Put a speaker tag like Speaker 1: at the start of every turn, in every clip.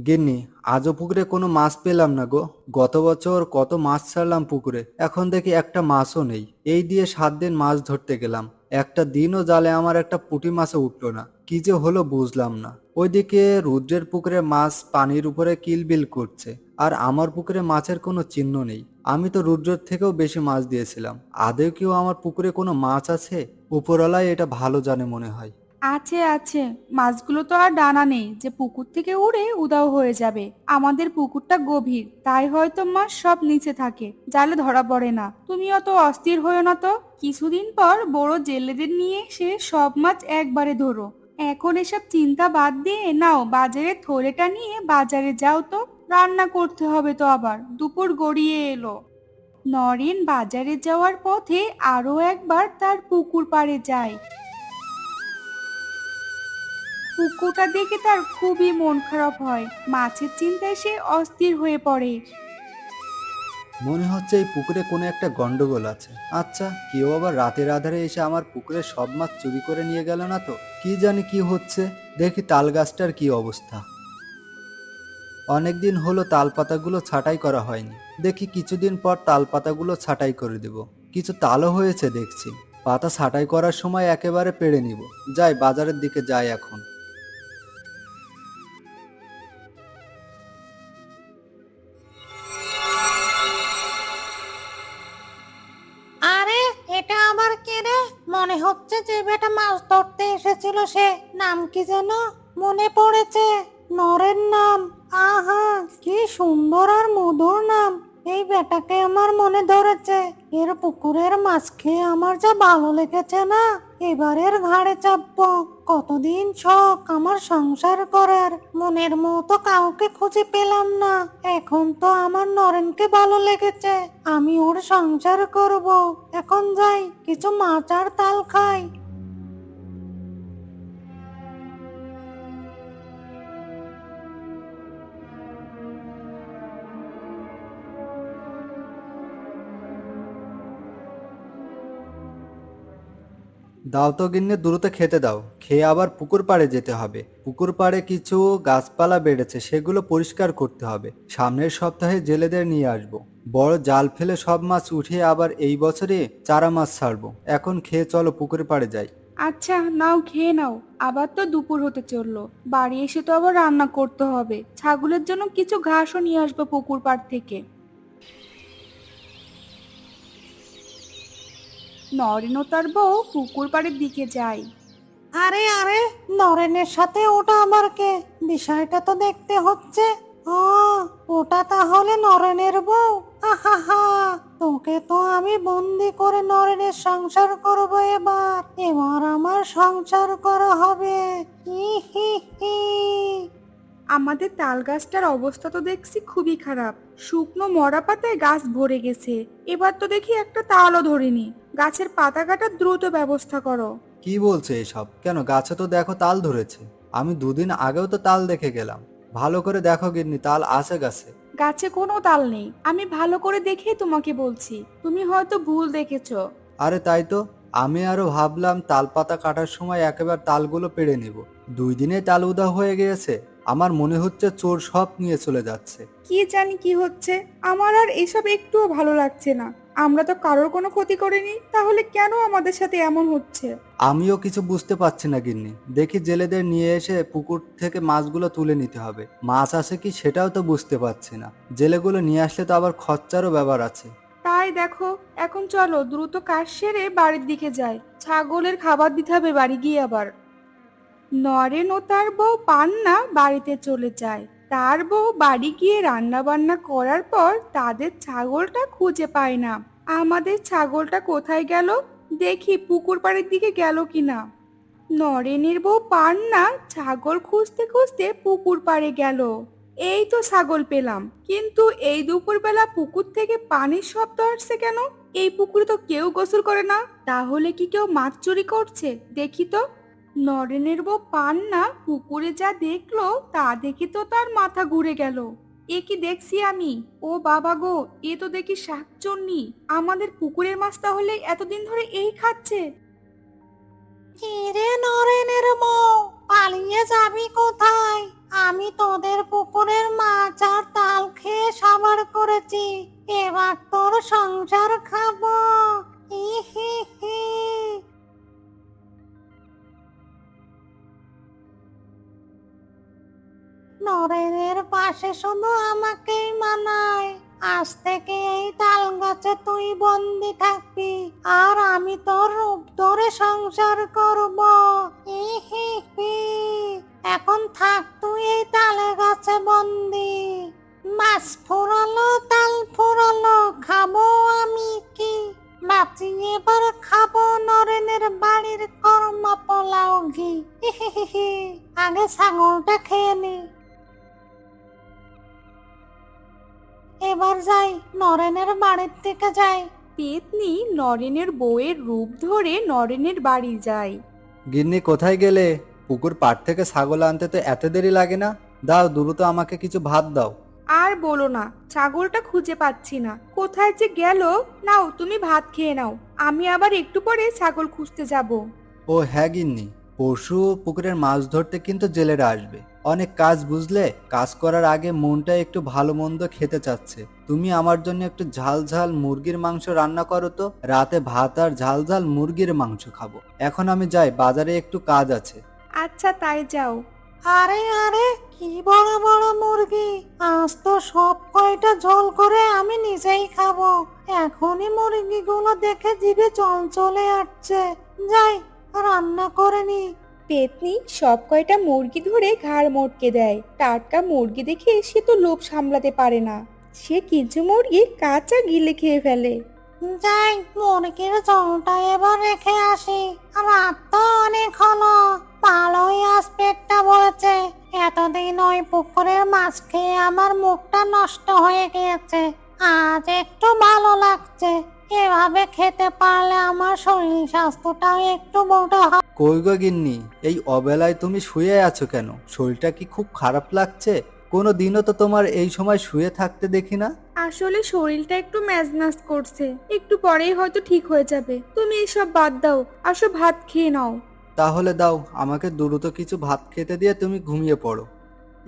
Speaker 1: গিন্নি, আজও পুকুরে কোনো মাছ পেলাম না গো। গত বছর কত মাছ ছাড়লাম পুকুরে, এখন দেখি একটা মাছও নেই। এই দিয়ে 7 দিন মাছ ধরতে গেলাম, একটা দিনও জালে আমার একটা পুঁটি মাছও উঠলো না। কি যে হলো বুঝলাম না। ওইদিকে রুদ্রের পুকুরে মাছ পানির উপরে কিলবিল করছে, আর আমার পুকুরে মাছের কোনো চিহ্ন নেই। আমি তো রুদ্রের থেকেও বেশি মাছ দিয়েছিলাম। আদৌ কেউ আমার পুকুরে কোনো মাছ আছে? উপরওয়ালাই এটা ভালো জানে মনে হয়।
Speaker 2: আছে আছে, মাছগুলো তো আর ডানা নেই যে পুকুর থেকে উড়ে উধাও হয়ে যাবে। আমাদের পুকুরটা গভীর, তাই হয়তো মাছ সব নিচে থাকে, জালে ধরা পড়ে না। তুমি অত অস্থির হয়েও না তো। কিছুদিন পর বড় জেলেদের নিয়ে এসে সব মাছ একবারে ধরো। এখন এসব চিন্তা বাদ দিয়ে নাও বাজারে থলেটা নিয়ে বাজারে যাও তো। রান্না করতে হবে তো, আবার দুপুর গড়িয়ে এলো। নরেন বাজারে যাওয়ার পথে আরো একবার তার পুকুর পাড়ে যায়। পুকুরটা দেখে তার খুবই মন খারাপ হয়। মাছের চিন্তায় সে অস্থির হয়ে পড়ে।
Speaker 1: মনে হচ্ছে এই পুকুরে কোনো একটা গন্ডগোল আছে। আচ্ছা, কেউ আবার রাতের আধারে এসে আমার পুকুরে সব মাছ চুরি করে নিয়ে গেল না তো? কি জানি কি হচ্ছে। দেখি তাল গাছটার কি অবস্থা। অনেকদিন হলো তাল পাতাগুলো ছাঁটাই করা হয়নি। দেখি কিছুদিন পর তাল পাতাগুলো ছাঁটাই করে দেব। কিছু তালও হয়েছে দেখছি। পাতা ছাঁটাই করার সময় একেবারে পেড়ে নিব। যাই, বাজারের দিকে যাই এখন।
Speaker 3: আরে, এটা আবার কে রে? মনে হচ্ছে যে বেটা মাছ ধরতে এসেছিল, সে নাম কি যেন মনে পড়েছে। নরেন নাম। আহা, কি সুন্দর আর মধুর নাম। এই বেটাকে আমার মনে ধরেছে। এর পুকুরের মাছ খেয়ে আমার যা ভালো লেগেছে না, এবারের ঘাড়ে চাপবো। কতদিন শখ আমার সংসার করার, মনের মতো কাউকে খুঁজে পেলাম না। এখন তো আমার নরেনকে ভালো লেগেছে, আমি ওর সংসার করব। এখন যাই, কিছু মাছ আর তাল খাই।
Speaker 1: দাও তো গিন্নি, দ্রুত খেতে দাও। খেয়ে আবার পুকুর পাড়ে যেতে হবে। পুকুর পাড়ে কিছু গাছপালা বেড়েছে, সেগুলো পরিষ্কার করতে হবে। সামনের সপ্তাহে জেলেদের নিয়ে আসব। বড় জাল ফেলে সব মাছ উঠিয়ে আবার এই বছরে চারা মাছ ছাড়বো। এখন খেয়ে চলো পুকুর পাড়ে যাই।
Speaker 2: আচ্ছা, নাও খেয়ে নাও। আবার তো দুপুর হতে চললো। বাড়ি এসে তো আবার রান্না করতে হবে। ছাগলের জন্য কিছু ঘাসও নিয়ে আসবো পুকুর পাড় থেকে। নরেন ও তার বউ পুকুর পাড়ের দিকে যায়।
Speaker 3: আরে আরে, নরেনের সাথে ওটা আবার কে? বিষয়টা তো দেখতে হচ্ছে। ও, ওটা তাহলে নরেনের বউ। আহা, তোকে তো আমি বন্দি করে নরেনের সংসার করব। এবার এবার আমার সংসার করা হবে। হি হি হি।
Speaker 2: আমাদের তাল গাছটার অবস্থা তো দেখছি খুবই খারাপ। শুকনো মরা পাতায় গাছ ভরে গেছে। এবার তো দেখি একটা তালও ধরেনি। গাছের পাতা কাটার দ্রুত ব্যবস্থা করো।
Speaker 1: কি বলছে এসব? কেন, গাছে তো দেখো তাল ধরেছে। আমি দুদিন আগেও তো তাল দেখে গেলাম। ভালো করে দেখো গিন্নি, তাল আছে গাছে।
Speaker 2: গাছে কোনো তাল নেই। আমি ভালো করে দেখেই তোমাকে বলছি। তুমি হয়তো ভুল দেখেছো।
Speaker 1: আরে তাই তো। আমি আরো ভাবলাম তাল পাতা কাটার সময় একেবারে তালগুলো পেড়ে নেব। 2 দিনে তাল উধাও হয়ে গিয়েছে। আমার মনে হচ্ছে চোর সব নিয়ে চলে যাচ্ছে।
Speaker 2: কি জানি কি হচ্ছে। আমার আর এসব একটুও ভালো লাগছে না। আমরা তো কারোর কোনো ক্ষতি করিনি, তাহলে কেন আমাদের সাথে এমন হচ্ছে?
Speaker 1: আমিও কিছু বুঝতে পারছি না গিন্নি। দেখি জেলেদের নিয়ে এসে পুকুর থেকে মাছগুলো তুলে নিতে হবে। মাছ আছে কি সেটাও তো বুঝতে পারছি না। জেলেগুলো নিয়ে আসলে তো আবার খরচারও ব্যাপার আছে।
Speaker 2: তাই দেখো, এখন চলো দ্রুত কাজ সেরে বাড়ির দিকে যাই। ছাগলের খাবার দিতে হবে বাড়ি গিয়ে আবার। নরেন ও তার বউ পান্না বাড়িতে চলে যায়। তার বউ বাড়ি গিয়ে রান্না বান্না করার পর তাদের ছাগলটা খুঁজে পায় না। আমাদের ছাগলটা কোথায় গেল? দেখি পুকুর পাড়ের দিকে গেল কিনা। নরেনের বউ পান্না ছাগল খুঁজতে খুঁজতে পুকুর পাড়ে গেল। এই তো ছাগল পেলাম, কিন্তু এই দুপুরবেলা পুকুর থেকে পানির শব্দ আসছে কেন? এই পুকুরে তো কেউ গোসল করে না। তাহলে কি কেউ মাছ চুরি করছে? দেখি তো। নরেনের বউ পান্না পুকুরে যা দেখলো তা দেখে তো তার মাথা ঘুরে গেল। এ কি দেখছি আমি? ও বাবা গো, এ তো দেখি শাকচুন্নি। আমাদের পুকুরের মাছ তাহলে এতদিন ধরে এই খাচ্ছে।
Speaker 3: কিরে নরেনের বউ, পালিয়ে যাবি কোথায়? আমি তোদের পুকুরে করেছি, এবার তোর সংসার খাবো। হি হি হি। নরেনের পাশে শুধু আমাকেই মানায়। আজ থেকে এই তাল গাছে তুই বন্দি থাকবি, আর আমি তোর রূপ ধরে সংসার করব। হি হি হি। এখন থাক তুই এই তালে গাছে বন্দি। মাছ ফুরালো, তাল ফুরালো, খাবো আমি কি? বাঁচি এবার খাবো নরেনের বাড়ির কর্মা পোলাও ঘি। হি হি হি হি। আগে ছাগলটা খেয়ে নি। এবার যাই, নরেনের বাড়ির দিকে যাই।
Speaker 2: পেতনি নরেনের বউয়ের রূপ ধরে নরেনের বাড়ি যায়।
Speaker 1: গিন্নি কোথায় গেলে? পুকুর পাড় থেকে ছাগল আনতে তো এত দেরি লাগে না? দাও, দ্রুত আমাকে কিছু ভাত দাও।
Speaker 2: আর বলো না, ছাগলটা খুঁজে পাচ্ছি না, কোথায় যে গেল। নাও তুমি ভাত খেয়ে নাও, আমি আবার একটু পরে ছাগল খুঁজতে যাব।
Speaker 1: ও হ্যাঁ গিন্নি, পরশু পুকুরের মাছ ধরতে কিন্তু জেলেরা আসবে। অনেক কাজ বুঝলে, কাজ করার আগে মনটা একটু ভালো মন্দ খেতে চাচ্ছে। তুমি আমার জন্য একটু ঝাল ঝাল মুরগির মাংস রান্না করো তো। রাতে ভাত আর ঝাল ঝাল মুরগির মাংস খাবো। এখন আমি যাই, বাজারে একটু কাজ আছে।
Speaker 2: আচ্ছা তাই যাও।
Speaker 3: আরে আরে, কি বড় বড় মুরগি! আজ তো সব কয়টা ঝোল করে আমি নিজেই খাবো। এখনই মুরগিগুলো দেখে জিভে জল চলে আসছে। যাই, রান্না করে নি।
Speaker 2: পেতনি সব কয়টা মুরগি ধরে ঘাড় মটকে দেয়। টাটকা মুরগি দেখে সে তো লোভ সামলাতে পারে না, সে কিছু মুরগি কাঁচা গিলে খেয়ে ফেলে।
Speaker 3: যাই, মুরগির ঝোলটা এবার রেখে আসি। রাত তো অনেক হলো, ভালোই আজ পেটটা ভরেছে। এতদিন ওই পুকুরের মাছ খেয়ে আমার মুখটা নষ্ট হয়ে গিয়েছে, আজ একটু ভালো লাগছে। এভাবে খেতে পারলে আমার শরীর স্বাস্থ্যটাও একটু মোটা হবে।
Speaker 1: কই গো গিন্নি, এই অবেলায় তুমি শুয়ে আছো কেন? শরীরটা কি খুব খারাপ লাগছে? কোনো দিনও তো তোমার এই সময় শুয়ে থাকতে দেখি না।
Speaker 2: আসলে শরীরটা একটু ম্যাজনাস করছে, একটু পরেই হয়তো ঠিক হয়ে যাবে। তুমি এসব বাদ দাও, আসো ভাত খেয়ে নাও।
Speaker 1: তাহলে দাও, আমাকে দ্রুত কিছু ভাত খেতে দিয়ে তুমি ঘুমিয়ে পড়ো।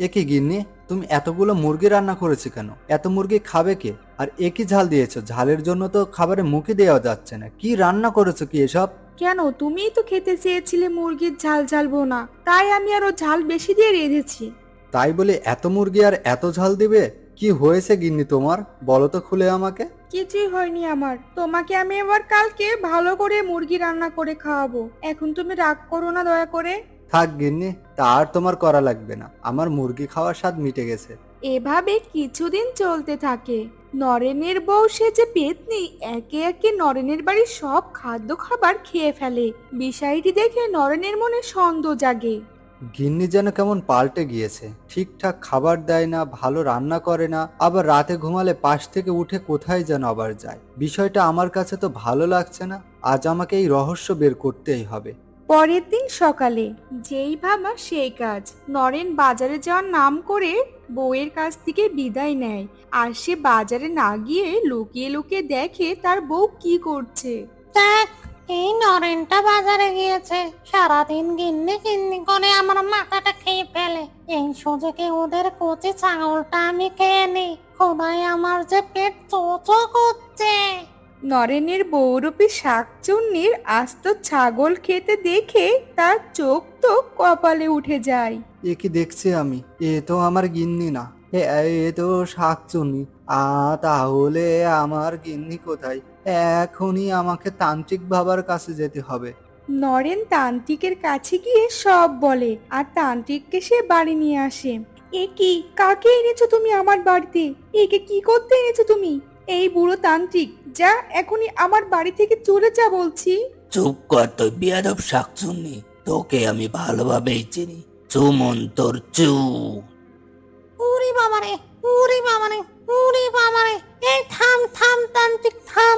Speaker 1: এ কি গিন্নি, তুমি এতগুলো মুরগি রান্না করেছো কেন? এত মুরগি খাবে কে? আর একই ঝাল দিয়েছো, ঝালের জন্য তো খাবারে মুখে দেওয়া যাচ্ছে না। কি রান্না করেছো কি এসব?
Speaker 2: কেন, তুমিই তো খেতে চেয়েছিলে মুরগির ঝাল ঝাল বোনা, তাই আমি আরো ঝাল বেশি দিয়ে রেঁধেছি।
Speaker 1: তাই বলে এত মুরগি আর এত ঝাল দিবে? কি হয়েছে গিন্নি তোমার, বলো তো খুলে আমাকে।
Speaker 2: কিছুই হয়নি আমার, তোমাকে আমি এবার কালকে ভালো করে মুরগি রান্না করে খাওয়াবো। এখন তুমি রাগ করো না দয়া করে।
Speaker 1: থাক গিন্নি, তা আর তোমার করা লাগবে না, আমার মুরগি খাওয়ার স্বাদ মিটে গেছে।
Speaker 2: এভাবে কিছুদিন চলতে থাকে। নরেনের বউ সে যে পেতনি একে একে নরেনের বাড়ির সব খাদ্য খাবার খেয়ে ফেলে। বিষয়টি দেখে নরেনের মনে সন্দেহ জাগে।
Speaker 1: গিন্নি যেন কেমন পাল্টে গিয়েছে, ঠিকঠাক খাবার দেয় না, ভালো রান্না করে না, আবার রাতে ঘুমালে পাশ থেকে উঠে কোথায় যেন আবার যায়। বিষয়টা আমার কাছে তো ভালো লাগছে না। আজ আমাকে এই রহস্য বের করতেই হবে।
Speaker 2: পরের দিন সকালে যেই ভাবা সেই কাজ। নরেন বাজারে যাওয়ার নাম করে বউয়ের কাছ থেকে বিদায় নেয়। আর সে বাজারে না গিয়ে লুকিয়ে লুকিয়ে দেখে তার বউ কি করছে।
Speaker 3: দেখ, এই নরেনটা বাজারে গিয়েছে, সারাদিন গিন্নি গিন্নি করে আমার মাথাটা খেয়ে ফেলে। এই সুযোগে ওদের কচি ছাগলটা আমি খেয়ে নি। খোদায় আমার যে পেট চোচো করছে।
Speaker 2: নরেনের বউরূপী শাকচুন্নির আস্ত ছাগল খেতে দেখে তার চোখ তো কপালে উঠে যায়।
Speaker 1: এ কি দেখছি আমি, এ তো আমার গিন্নি না, এ তো শাকচুন্নি। তাহলে আমার গিন্নি কোথায়? এখনই আমাকে তান্ত্রিক বাবার কাছে যেতে হবে।
Speaker 2: নরেন তান্ত্রিকের কাছে গিয়ে সব বলে আর তান্ত্রিককে সে বাড়ি নিয়ে আসে। এ কি, কাকে এনেছো তুমি আমার বাড়িতে? একে কি করতে এনেছো তুমি? এই বুড়ো তান্ত্রিক, যা এখনই আমার বাড়ি থেকে চলে যা বলছি।
Speaker 4: চুপ কর তুই বেয়াদব শাকচুন্নি, তোকে আমি ভালোভাবেই চিনি। চু মন্তর চু।
Speaker 3: উরি বাবারে, উরি বাবারে, উরি বাবারে! এই থাম থাম তান্ত্রিক থাম,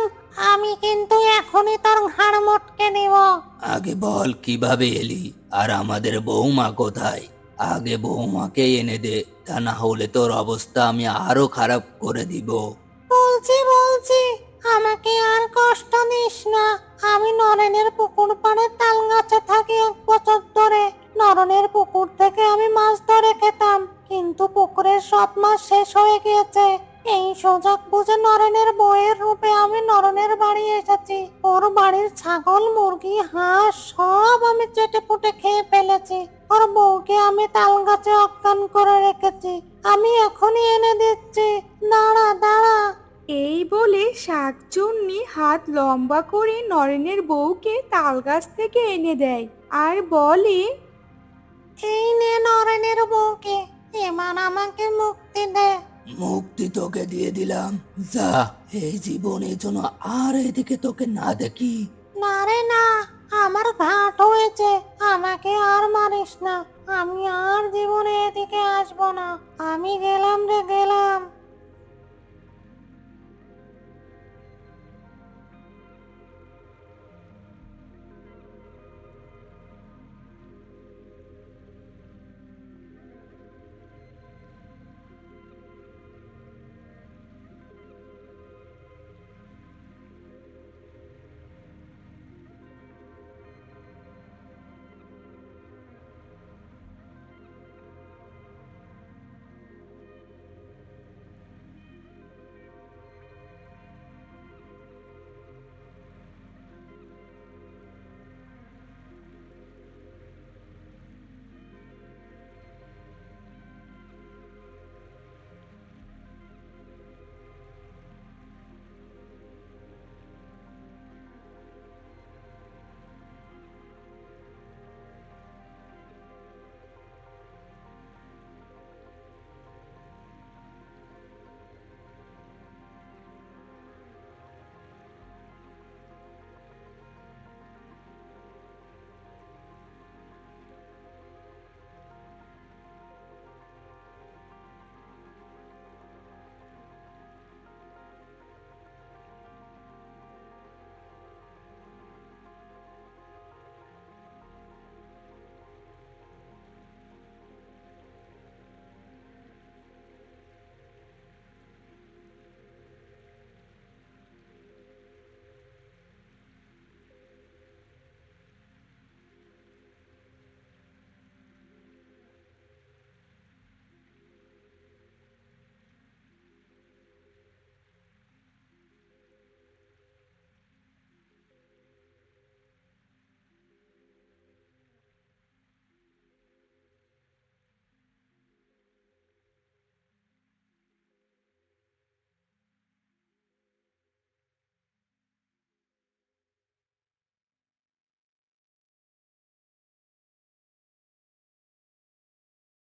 Speaker 3: আমি কিন্তু এখনই তোর ঘাড় মটকে নিব।
Speaker 4: আগে বল কিভাবে এলি, আর আমাদের বৌমা কোথায়? আগে বৌমাকে এনে দে, তা না হলে তোর অবস্থা আমি আরো খারাপ করে দিব।
Speaker 3: বলছি বলছি, আমাকে আর কষ্ট দিস না। আমি নরেনের পুকুর পাড়ে তাল গাছে থাকি 1 বছর ধরে। নরেনের পুকুর থেকে আমি মাছ ধরে খেতাম, কিন্তু পুকুরের সব মাছ শেষ হয়ে গিয়েছে। এই সুযোগ বুঝে নরেনের বউয়ের রূপে আমি নরনের বাড়ি এসেছি। ওর বাড়ির ছাগল মুরগি হাঁস সব আমি চেটে পুটে খেয়ে ফেলেছি। ওর বউকে আমি তাল গাছে অজ্ঞান করে রেখেছি। আমি এখনই এনে দিচ্ছি, দাঁড়া দাঁড়া।
Speaker 2: এই বলে শাকচুন্নি হাত লম্বা করে নরেনের বউকে তাল গাছ থেকে এনে দেয় আর বলে,
Speaker 3: এই নে নরেনের বউকে, এবার আমাকে মুক্তি দে।
Speaker 4: মুক্তি তোকে দিয়ে দিলাম, যা এই জীবনের জন্য আর এদিকে তোকে না দেখি।
Speaker 3: না রে না, আমার ঘাট হয়েছে।